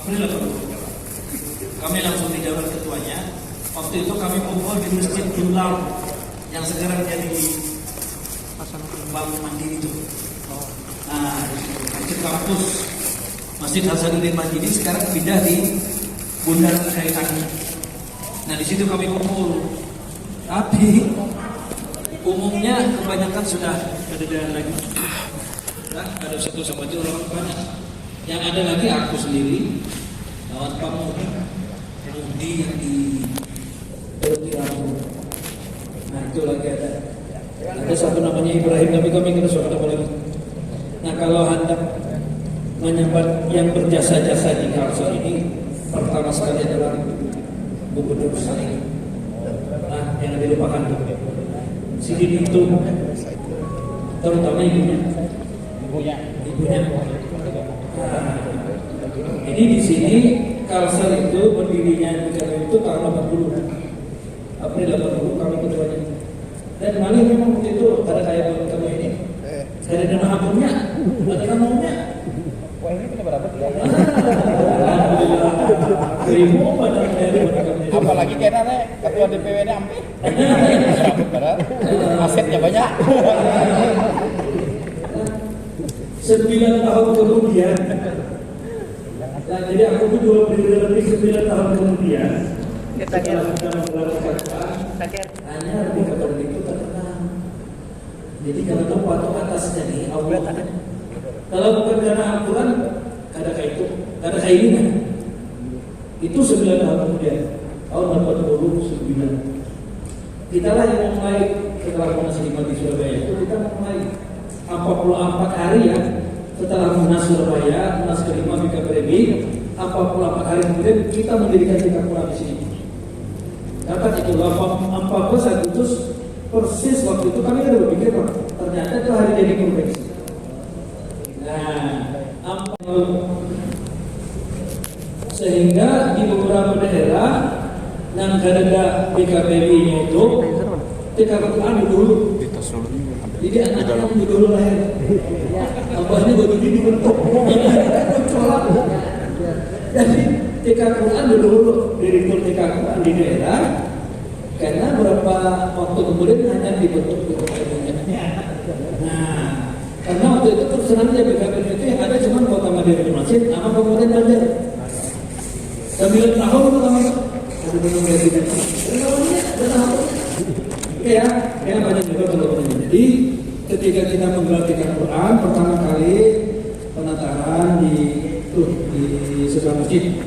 Berilah kami langsung dijabat ketuanya. Waktu itu kami kumpul di Masjid Gulam yang sekarang jadi Bank Mandiri itu. Nah, itu kampus Masjid Hasanuddin Majidi sekarang pindah di Bundaran Kaitani. Nah, di situ kami kumpul. Tapi umumnya kebanyakan sudah ada jalan lagi. Nah, ada satu sama aja orang banyak. Yang ada lagi aku sendiri, lawan Pak Mudi yang di Tiramo. Nah, itu lagi ada. Ada satu namanya Ibrahim, tapi kami kena suara lagi. Nah, kalau hendak menyambat yang berjasa-jasa di Kalsel ini, pertama sekali adalah Gubernur saya. Nah, yang dilupakan si Didi itu, terutama ibunya. Jadi di sini Kalsel itu berdirinya itu tahun 80, April 80 kami ketuanya. Dan malah memang waktu itu ada kayak buat kami ini, ada dana akunnya, ada namanya. Wah, ini punya berapa dia? Alhamdulillah. Ribu pada dari Apalagi kayaknya ketua DPW-nya ampe. Asetnya banyak. 9 tahun kemudian. Nah, jadi aku tuh 2 periode lebih 9 tahun kemudian. Setelah sudah menggelar hanya di kabar itu terkenal. Jadi kalau tahu patok atasnya nih, Allah. Kalau bukan karena Al-Quran, ada kayak itu, ada kayak ini. Itu 9 tahun kemudian, tahun 89. Kita lah yang mulai setelah Munas di Surabaya itu kita mulai 44 hari ya setelah Munas Surabaya, Munas kelima BKPB, 44 hari kemudian kita mendirikan Tikapura di sini. Dapat itu 14 Agustus persis waktu itu kami ada berpikir ternyata itu hari jadi konvensi. Nah, sehingga di beberapa daerah yang ada BKPB-nya itu Tikapura dulu. Jadi anak-anak dulu lahir. Abahnya baru dibentuk. Jadi TK Quran dulu direktur TK Quran di daerah, karena beberapa waktu kemudian hanya dibentuk di BKPB-nya. Nah, karena waktu itu terus terang aja BKPB itu yang ada cuma Kota Madiun Masjid sama Kabupaten Banjar. 9 tahun itu kami ada dengan presiden. Ya, yang banyak juga teman-teman. Jadi ketika kita menggelar Tikar Quran pertama kali penataran di sebelah masjid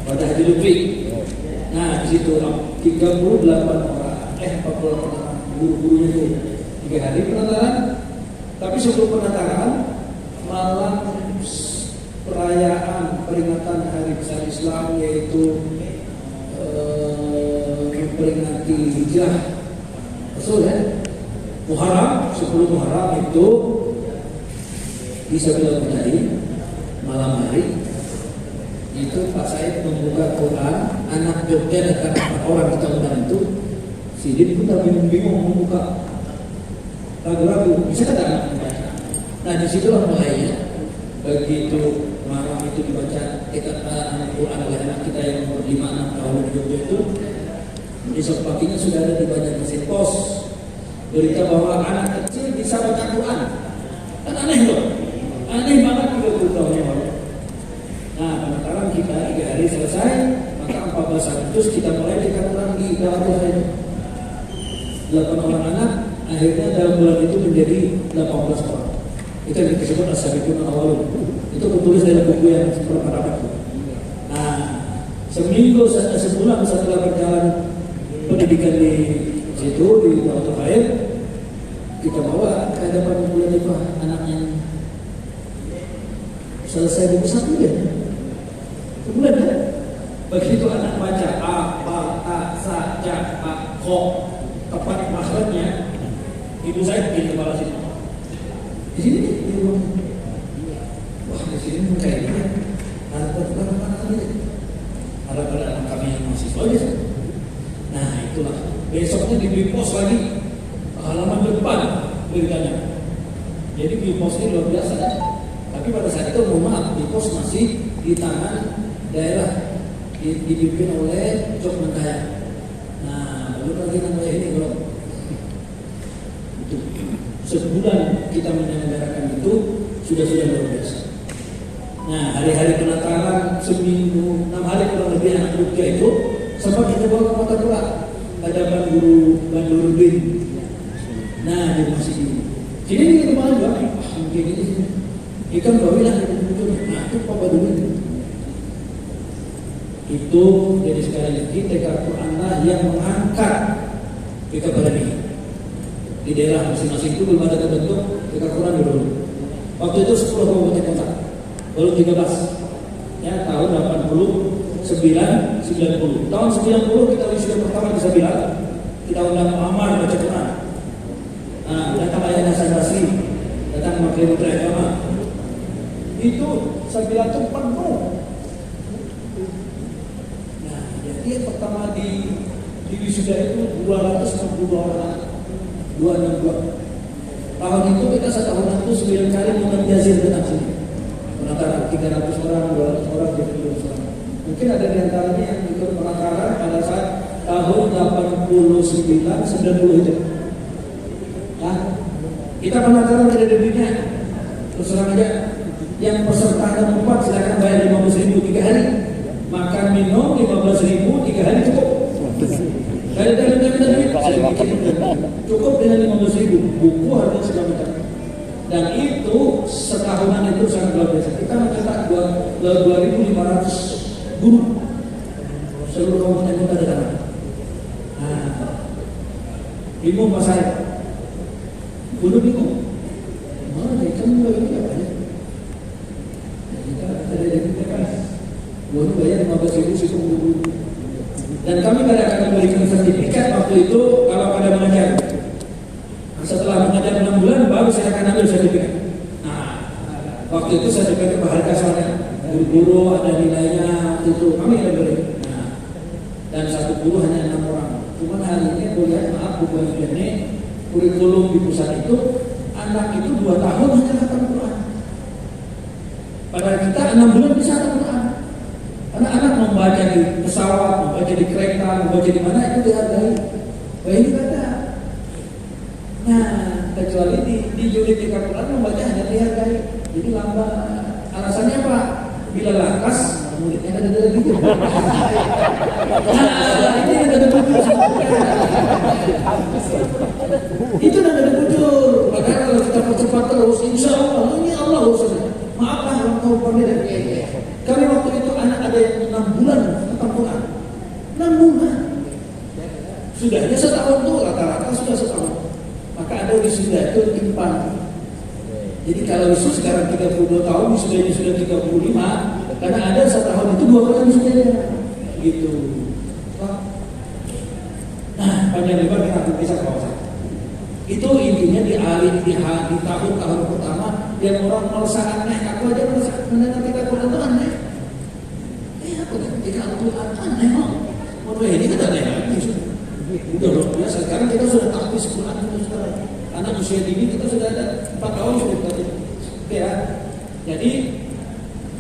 pada Haji Lutfi. Nah, di situ 38 orang, 48 orang guru-gurunya itu 3 hari penataran. Tapi sebelum penataran malam perayaan peringatan Hari Besar Islam, yaitu memperingati hijrah Rasul ya, Muharram, 10 Muharram itu bisa bilang tadi malam hari itu Pak Said membuka Quran, anak Jogja dan 4 orang kita undang itu, Sidin pun tak bingung-bingung membuka ragu-ragu, bisa kan anak membaca. Nah, disitulah mulainya. Begitu malam itu dibaca anak Quran oleh anak kita yang umur 5-6 tahun di Jogja itu, besok paginya sudah ada di Banjarmasin Pos berita bahwa anak kecil bisa baca Quran. Kan aneh loh, aneh banget 30 tahun yang lalu. Nah, penataran kita 3 hari selesai, maka 14 Agustus kita mulai Tikar Quran di Dawatul Haid. 8 orang anak, akhirnya dalam bulan itu menjadi 18 orang. Itu yang disebut As-Sabiqun Al-Awwalun. Itu tertulis dalam buku yang seperempat abad. Nah, sebulan setelah berjalan pendidikan di situ di Dawatul Haid, kita bawa ke hadapan bulan itu anaknya selesai buku 1 ya. Bulan ya. Begitu anak baca a, ba, ta, sa, ja, a, kho, tepat makhrajnya, ibu saya bikin kepala sini. Di sini di rumah. Wah, di sini kayak gini. Ada anak kami yang mahasiswa aja. Nah, itulah. Besoknya dibeli pos lagi halaman depan beritanya. Jadi di pos ini luar biasa. Tapi pada saat itu mohon maaf, di pos masih di tangan daerah dipimpin oleh Cok Mentaya. Nah, belum lagi namanya ini belum. Itu sebulan kita menyelenggarakan itu sudah luar biasa. Nah, hari-hari penataran seminggu, 6 hari kurang lebih anak Jogja itu sempat kita bawa ke kota pula. Ada Bandurudin. Nah, dia masih di sini kita kemarin juga, mungkin ini ikan bawilah itu. Nah, itu Pak Bandurudin. Itu jadi sekali lagi TK Quran yang mengangkat TK Balani di daerah masing-masing itu belum ada terbentuk TK Quran dulu. Waktu itu 10 kabupaten kota, baru 13. Ya, tahun 89, 90. Tahun 90 kita wisuda pertama di Sabila. Kita undang Muhammad baca Quran. Nah, datang Ayah Hasan Basri, datang Maklum Putri Agama. Itu Sabila itu penuh. Nah, jadi yang pertama di wisuda itu 262 orang. 262. Tahun itu kita setahun itu 9 kali menjazir datang sini. Penataran 300 orang, 200 orang, 300 orang. Mungkin ada di antaranya yang ikut penataran pada saat tahun 89, 90 itu. Nah, kita penataran tidak ada dunia. Terus terang aja, yang peserta ada 4 silakan bayar 15.000 3 hari. Makan minum 15.000 3 hari cukup. Dari cukup dengan 15.000 buku harga segala macam. Dan itu setahunan itu sangat luar biasa. Kita mencetak 2.500 guru seluruh kabupaten kota dan tanah. Nah, bingung pas saya, guru bingung. Mana kamu ini apa ya? Kita ada di PKS. Guru bayar 15.000 sih guru. Dan kami tidak akan memberikan sertifikat waktu itu kalau pada mengajar. Setelah mengajar 6 bulan baru saya akan ambil sertifikat. Nah, waktu itu sertifikat berharga soalnya. Guru-guru ada nilainya itu kami yang beri. Nah, dan satu guru hanya 6 orang. Cuma hari ini kuliah maaf bukan ini kurikulum di pusat itu anak itu 2 tahun hanya khatam Quran. Padahal kita 6 bulan bisa khatam Quran. Anak-anak membaca di pesawat, membaca di kereta, membaca di mana itu dihargai. Wah ini kata. Nah, kecuali di unit TK Quran membaca hanya dihargai. Jadi lambat. Alasannya apa? Bila lakas, muridnya ada gitu. Nah, ini ada bujur. Itu ada bujur. Makanya kalau kita percepat terus, insya Allah ini Allah urusannya. Maaflah orang tahu pandai. Kami waktu itu anak ada yang 6 bulan tentang Quran. 6 bulan. Sudahnya setahun tuh rata-rata sudah setahun. Maka ada wisuda itu timpan. Jadi kalau wisuda sekarang 32 tahun, wisudanya sudah 35, karena ada setahun itu 2 kali wisudanya. Gitu. Nah, panjang lebar kita akan bisa kawasan. Itu intinya di tahun-tahun pertama yang orang merasa aneh. Aku aja merasa mendengar kita Quran itu aneh. Aku ketika Al-Quran aneh kok. Waduh ini kan aneh lagi. Udah luar biasa. Sekarang kita sudah tahfiz Quran itu sekarang. Anak usia dini kita sudah ada 4 tahun sudah tahfiz. Ya. Jadi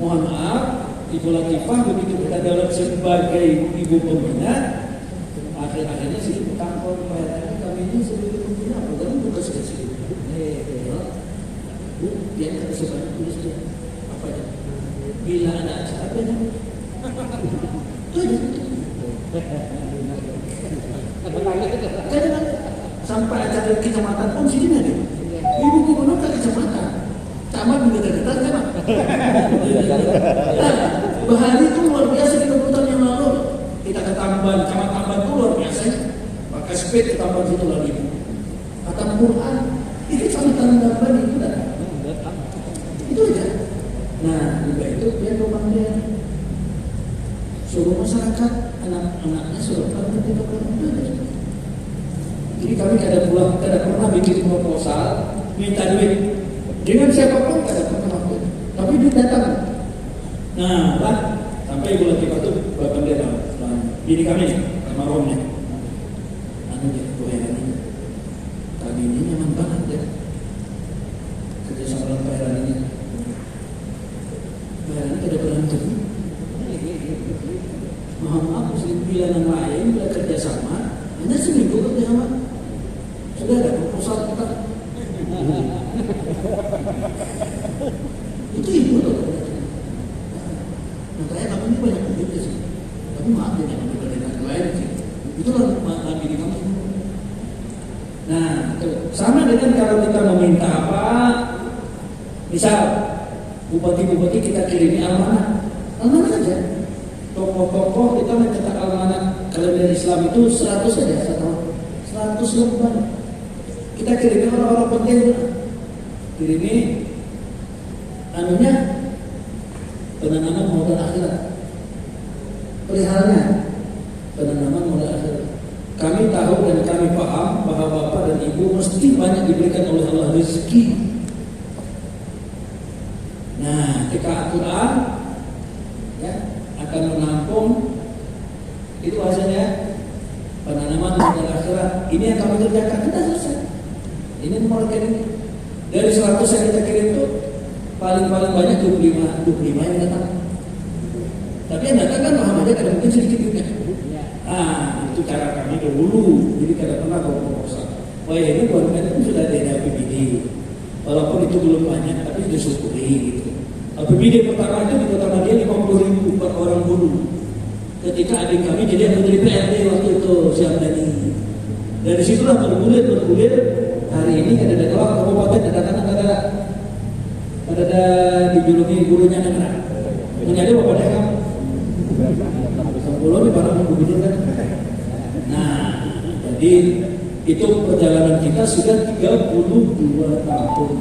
mohon maaf, Ibu Latifah begitu kita dalam sebagai ibu pembina, akhir-akhirnya sih kantor pelayanan kami ini sebagai pembina, program bukan sedikit. Bu, dia kata sebanyak tulis dia apa ya? Bila ada acara apa ya? Itu aja. Kadang sampai acara kecamatan pun sini ada. Ibu gubernur ke kecamatan, camat juga datang kan? Bahari itu luar biasa di 20 tahun yang lalu. Kita ke Tamban, camat Tamban itu luar biasa. Pakai speed ke Tamban situ lagi. Kata Quran, itu camatan Tamban itu datang. Itu aja. Nah, juga itu dia rumah dia. Suruh masyarakat, anak-anaknya suruh kalau tidak itu aja. Jadi kami tidak pernah bikin proposal minta duit dengan siapapun tidak pernah waktu itu. Tapi dia datang. Nah, lah sampai Ibu Latifah itu buat bendera. Bini kami sama Romnya. Anu dia heran ini. Tadi ini nyaman banget ya. Kerja sama dengan Pak Heran ini. Pak Heran tidak berantem. Mohon maaf, muslim pilihan lain bila kerjasama hanya seminggu kerjasama sudah ada proposal kita. Itu ibu tuh. Makanya kamu ini banyak duit sih. Tapi maaf ya jangan dibandingkan yang lain sih. Itulah maaf diri kamu. Nah, sama dengan kalau kita meminta apa, misal bupati-bupati kita kirimi amanah aja. Tokoh-tokoh kita mencetak amanah kalau dari Islam itu 100 saja, 100 lembar. Kita kirimi orang-orang penting, kirimi anunya penanaman modal akhirat, perihalnya penanaman modal akhirat. Kami tahu dan kami paham bahwa bapak dan ibu mesti banyak diberikan oleh Allah rezeki. Nah, ketika Al-Quran ya, akan menampung itu hasilnya penanaman modal akhirat. Ini yang kami kerjakan, kita selesai. Ini nomor rekening. Dari 100 yang kita kirim itu paling banyak 25 yang datang. Tapi yang datang kan paham aja, kadang mungkin sedikit juga. Itu cara kami dulu. Jadi kadang pernah proposal. Wah ini buat itu sudah ada APBD. Walaupun itu belum banyak, tapi disyukuri gitu. APBD pertama itu di Kota Madia 50.000 per orang dulu. Ketika adik kami jadi anggota DPRD waktu itu siap tadi. Dari situlah bergulir. Hari ini ada kabupaten ada dijuluki gurunya negara. Menjadi bapak daerah. Sepuluh di para gubernur kan. Nah, jadi itu perjalanan kita sudah 32 tahun.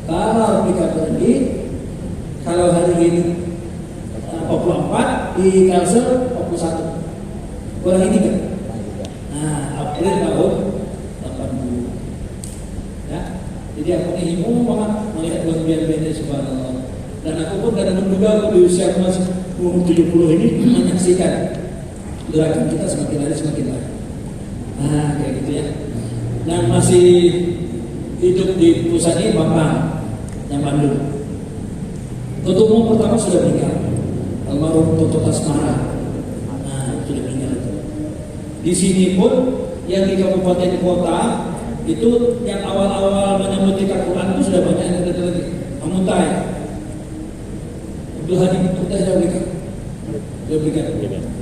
Kalau dikatakan kalau hari ini 44 di Kalsel 41 kurang ini kan. Nah, April tahun 80 ya. Jadi aku ini himbau banget melihat bagian-bagian subhanallah. Dan aku pun kadang menduga aku di usia masih umur 70 ini menyaksikan gerakan kita semakin hari semakin baik. Nah, kayak gitu ya. Nah, masih hidup di pusat ini Bapak yang Bandung. Ketua Umum pertama sudah meninggal, almarhum Toto Tasmara. Nah, sudah meninggal. Di sini pun yang di kabupaten kota itu yang awal-awal menyambut Quran itu sudah banyak yang ada lagi. Amuntai, Abdul Hadi, kita sudah berikan.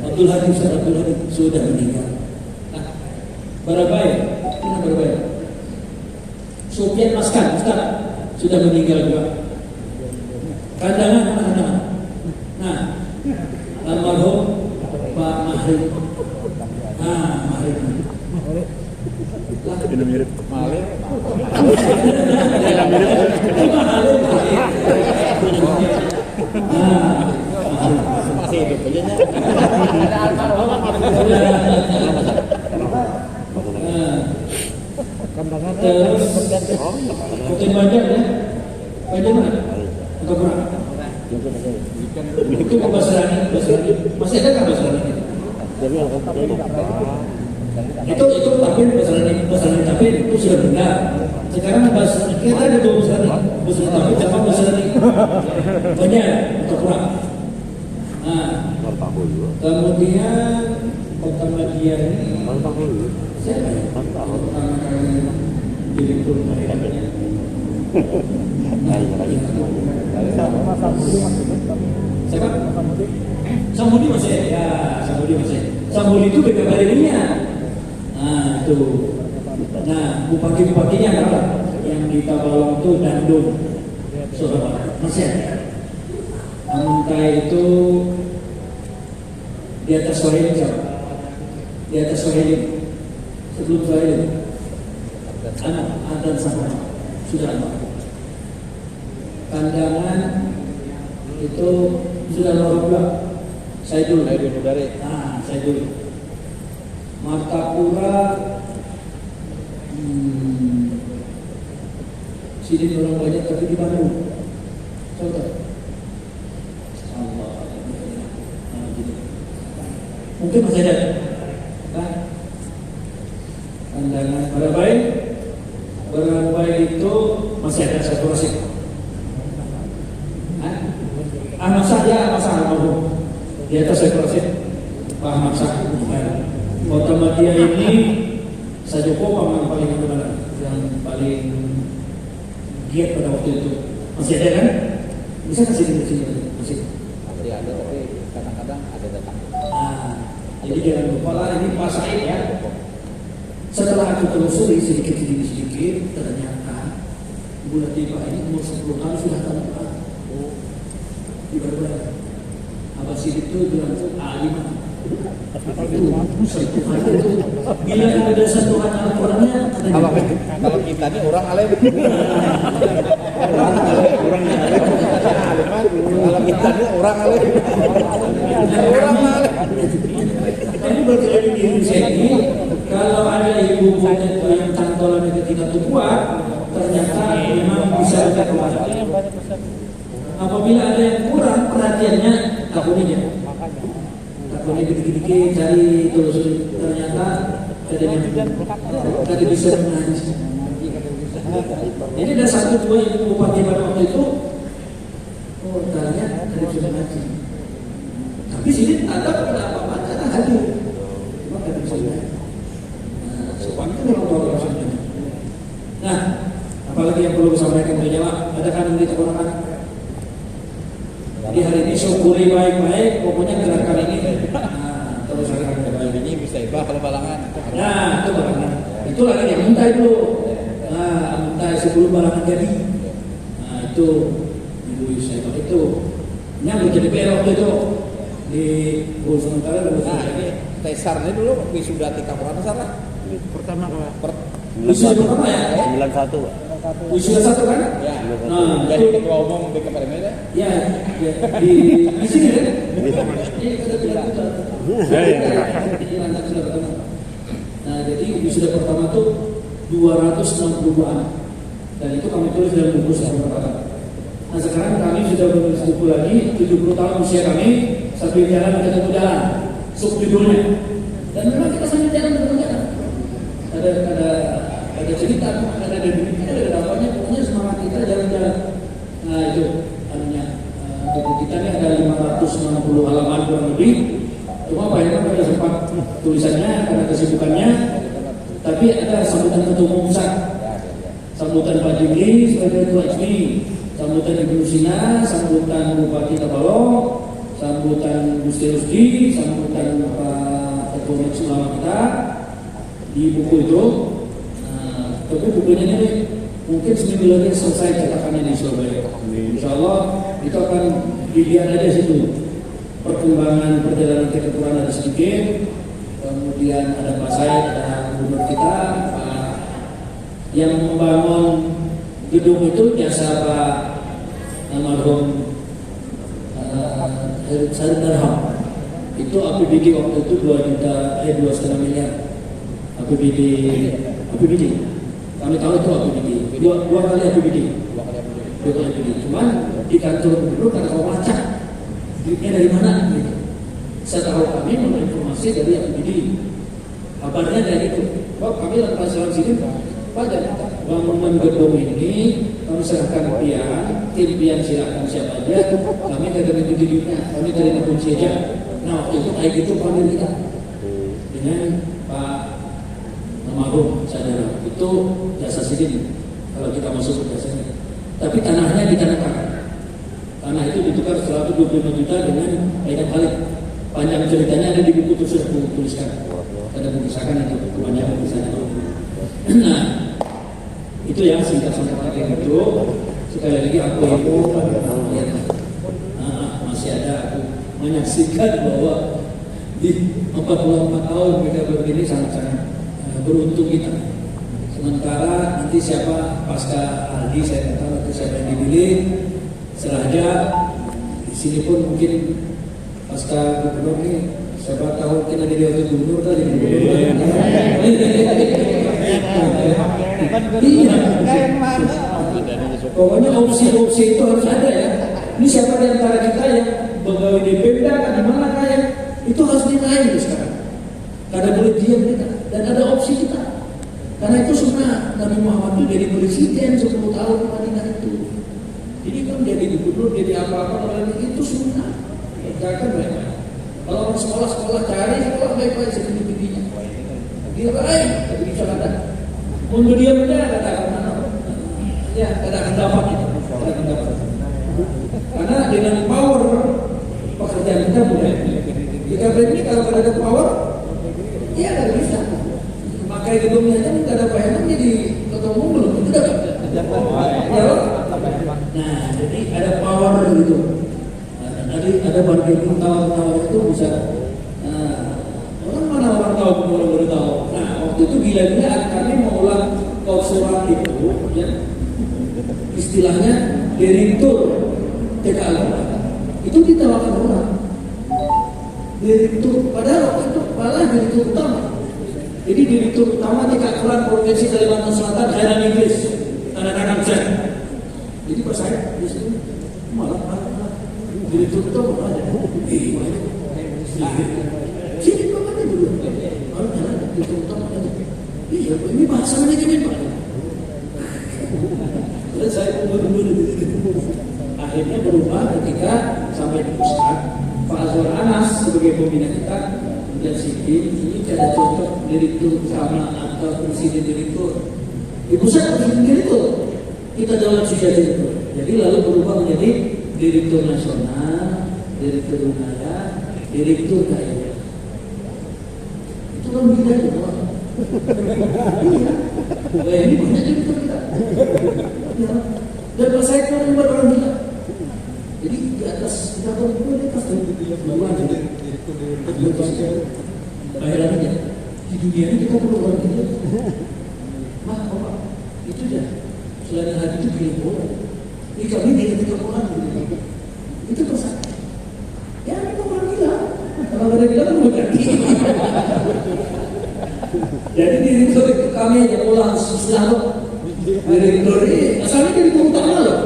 Abdul Hadi sudah meninggal. Nah, Barabai, Sofian Maskan, Ustaz sudah meninggal juga. Kandangan. Nah, almarhum Pak Mahri. Mahri. Ini mirip Malik. Masih hidup aja nya. Ada almarhum. Terus mungkin banyak ya. Banyak mana? Atau kurang? Itu Basrani. Masih ada nggak Basrani? Itu tapi Basrani tapi itu sudah meninggal. Sekarang kita ada dua Basrani tapi Jepang Basrani banyak atau kurang. Nah, kemudian Kota Madia ini siapa ya? Pertama kali direktur mereka. Siapa? Samudi masih ya, Samudi itu BPKB-nya. Nah, itu. Nah, bupati-bupatinya apa? Yang di Tabalong itu Dandung, Surabaya. Masih ada. Amuntai itu di atas Swahili siapa? Di atas Swahili. Sebelum Swahili. Adan sama sudah lama. Kandangan itu sudah lama juga. Saya dulu dari. Saya dulu. Martapura, sini orang banyak tapi di Bandung. Contoh. Allah. Mungkin masih ada. Kandangan Barabai itu masih ada satu rasik. Masa almarhum di atas satu rasik Pak Ahmad Syafiq bukan. Kota Madia ini Sa Joko yang paling paling giat pada waktu itu. Masih ada kan? Bisa kasih di sini masih. Masih ada tapi kadang-kadang ada datang. Nah, jadi jangan lupa lah ini Pak Said ya. Setelah aku telusuri sedikit demi sedikit, ternyata Bu Latifah ini umur 10 tahun sudah tahu Quran. Oh, ibadah. Abah Sidik itu bilang tuh alim. Itu bila ada satu hal Al-Qurannya, Kalau kita ini orang alim. Kalau kita ini orang alim. Orang alim. Tapi berkali di Indonesia ini, kalau ada ibu-ibu yang cantolannya ketika itu kuat, ternyata memang bisa keluar. Apabila ada yang kurang perhatiannya, takutnya dikit-dikit cari telusuri, ternyata ada yang tadi bisa mengaji. Jadi ada satu dua yang bupati pada waktu itu, oh ternyata tadi bisa mengaji. Tapi sini ada apa-apa karena hadir, cuma tadi bisa mengaji. Itu memang luar biasa. Nah, apalagi yang perlu disampaikan oleh Jawa, ada kan yang ditemukan. Jadi hari ini syukuri baik-baik, pokoknya gerakan ini terus akan baik. Ini bisa ibah kalau balangan. Nah, itu balangan. Itu lagi yang muntai dulu. Nah, muntai sebelum balangan jadi. Nah, itu ibu saya itu. Ini yang jadi PR waktu itu di Bulu Sementara. Nah, ini tesarnya dulu wisuda tingkat berapa salah? Pertama Wisuda pertama ya? 91. Wisuda satu kan? Ya. Nah, Jadi itu ketua umum BKPM ya? ya di sini kan? Ini kita bilang betul. Nah, jadi wisuda pertama itu 262 anak. Dan itu kami tulis dalam buku secara pertama. Nah, sekarang kami sudah menulis buku lagi 70 tahun usia kami sambil jalan ketemu jalan. Subjudulnya. Dan memang kita sambil jalan ketemu jalan. Ada cerita, ada demikian, ada dapatnya, pokoknya semangat kita jalan-jalan. Nah itu, anunya buku kita ini ada 560 halaman kurang lebih. Cuma Pak Herman pada sempat tulisannya karena kesibukannya. Tapi ada sambutan Ketua Umum Pusat, sambutan Pak Jimli sebagai Ketua XP, sambutan Ibu Sina, sambutan Bupati Tabalong, sambutan Gusti Rusdi, sambutan Pak Ketua Majelis Ulama kita di buku itu. Tapi bukunya ini mungkin seminggu lagi selesai cetakannya di Surabaya. Insya Allah itu akan dilihat aja situ perkembangan perjalanan kita Quran ada sedikit. Kemudian ada Pak Said, ada gubernur kita, Pak yang membangun gedung itu jasa Pak almarhum Said Darham. Itu APBD waktu itu 2,5 miliar APBD. Kami tahu itu APBD, dua kali APBD. Cuman di kantor gubernur karena kalau macet, duitnya dari mana? Gitu. Saya tahu kami menurut informasi dari APBD. Kabarnya dari itu. Pak kami lakukan selang sini, Pak jadi bangunan gedung ini kami serahkan tim pian silakan siapa aja. Kami tidak ada duitnya, kami dari kunci aja. Nah waktu itu kayak gitu kami kita dengan Pak almarhum saudara itu jasa sidin kalau kita masuk ke jasanya. Tapi tanahnya ditanahkan. Tanah itu ditukar 125 juta dengan Aidan Khalid. Panjang ceritanya ada di buku itu sudah tuliskan. Ada tulisan itu kebanyakan tulisannya. Nah, itu yang singkat sampaikan itu. Sekali lagi aku itu ya, masih ada aku menyaksikan bahwa di 44 tahun kita begini sangat-sangat beruntung kita. Sementara nanti siapa pasca Aldi saya tak tahu nanti siapa yang dipilih. Setelahnya di sini pun mungkin pasca gubernur ini siapa tahu kita jadi wakil gubernur tadi. Iya. Pokoknya opsi-opsi itu harus ada ya. Ini siapa di antara kita yang pegawai di Pemda kan di mana kaya itu harus dinaik sekarang. Karena boleh diam kita dan ada opsi kita. Karena itu sunnah Nabi Muhammad itu jadi presiden 10 tahun Madinah itu. Jadi kan jadi gubernur, jadi apa-apa itu sunnah. Jangan mereka. Kalau sekolah cari sekolah baik-baik seperti bibinya. Dia baik, tapi bisa kata. Untuk dia beda katakan mana? Ya, katakan dapat itu. Katakan dapat. Karena dengan power pekerjaan kita mudah. Jika berarti kalau ada power, ya nggak bisa. Pakai gedungnya aja nggak ada bayangan jadi ketua umum belum itu dapat. Ya, nah jadi ada power gitu. Jadi ada bargaining tawar itu bisa. Orang mana orang tahu orang baru tahu. Nah waktu itu gila-gila kami mau ulang konsulat itu, ya, istilahnya direktur TKA itu ditawarkan orang. Direktur padahal waktu itu malah direktur utama. Jadi direktur utama TKA Provinsi Kalimantan Selatan Khairan Idris tanda tangan saya. Jadi pas saya di sini malah direktur utama ada. Sini kok ada dulu. Orang ada direktur utama ada. Iya, ini bahasa manajemen Pak. Dan saya mundur. Akhirnya berubah ketika sampai di pusat. Pak Azwar Anas sebagai pembina kita dan Sidin ini cara contoh direktur utama atau presiden direktur. Di pusat presiden direktur kita jalan sisa direktur. Jadi lalu berubah menjadi direktur nasional, direktur wilayah, direktur daerah. Itu kan kita juga. Iya. Ini banyak direktur kita. Ya. Dan pas saya keluar orang bilang. Jadi di atas kita tahu di atas dua aja. Bayaran aja. Di dunia ini kita perlu orang itu. Mah, Pak, itu ya. Selain hati itu pilih bola. Ini kami di ketika orang gitu. Itu pesan. Ya, itu orang gila. Kalau ada gila kan bukan. Jadi direktur kami aja pulang selalu. Direktur ini asalnya dari utama loh.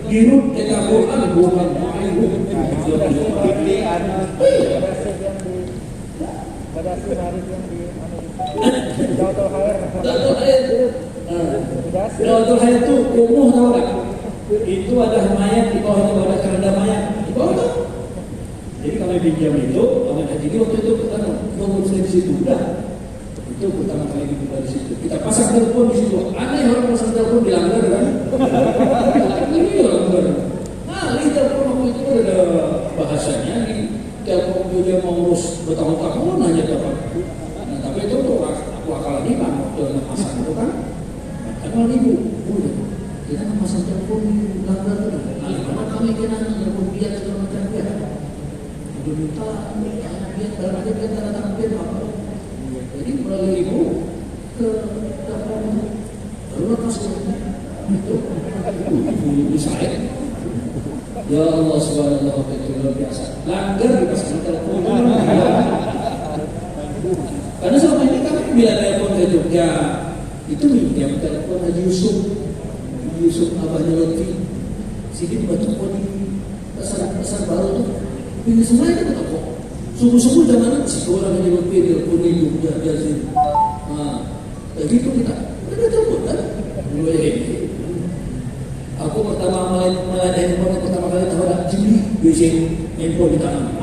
Dirut TKA bukan main. Pada hari yang di Dautul Khair. Dautul Khair itu kumuh tahu nggak? Itu ada mayat di bawah itu ada keranda mayat di bawah itu. Jadi kami pinjam itu, kami haji waktu itu kita ngurus di situ udah. Itu pertama kali dibuka di situ. Kita pasang telepon di situ. Aneh orang pasang telepon dilanggar kan? Ini dilanggar. Nah, ini telepon waktu itu ada bahasanya di telepon dia mau ngurus bertahun-tahun aja dapat. Nah, tapi itu tuh aku akal ini kan waktu pasang itu kan. Kalau ibu, udah kita kan pasang telepon di langgar itu. Nah, mana kami kena telepon dia segala macam dia. Udah minta dia dalam aja dia tanda tangan dia apa? Jadi melalui ibu ke dapur baru kasih itu ibu saya. Ya Allah subhanahu wa ta'ala itu luar biasa. Langgar dipasang telepon. Karena selama ini kami bila telepon ke Jogja itu minjam telepon Haji Yusuf abahnya Lutfi. Sini batu di pasar baru tuh. Ini semua itu toko. Subuh-subuh zaman si orang yang lebih dia kuning juga sini. Nah, begitu kita udah telepon kan? Mulai ini. Aku pertama melayani handphone pertama kali tahu ada Jimmy bising handphone di tangan.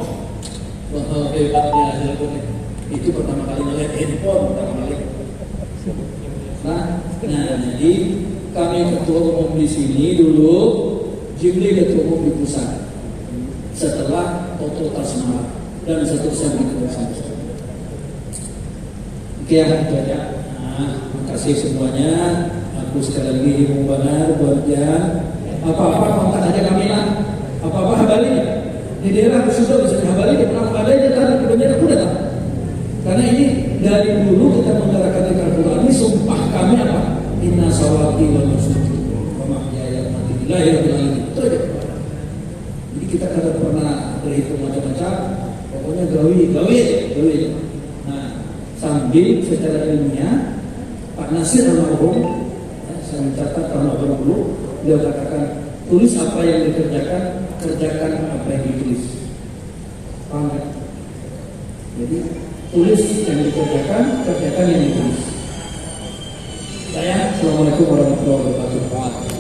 Wah hebatnya handphone itu pertama kali ngeliat handphone pertama kali. Nah, jadi kami ketua umum di sini dulu, Jimmy ketua umum di pusat. Setelah Toto Tasmara dan seterusnya begitu. Oke ya, itu aja. Nah, makasih semuanya. Aku sekali lagi Ibu Banar, Borja. Apa-apa kontak aja kami lah. Apa-apa habari. Di daerah sudah bisa dihabari. Di pernah ada aja tadi kemudian aku datang. Karena ini dari dulu kita menggerakkan Al-Quran ini sumpah kami apa? Inna sawati wa nusuki wa mahyaya wa mamati lillahi rabbil alamin. Itu aja. Jadi kita tidak pernah berhitung macam-macam. Pokoknya gawe. Nah, sambil secara ilmiah Pak Nasir almarhum, saya mencatat almarhum dulu, beliau katakan tulis apa yang dikerjakan, kerjakan apa yang ditulis. Paham kan? Jadi tulis yang dikerjakan, kerjakan yang ditulis. Saya, Assalamualaikum warahmatullahi wabarakatuh.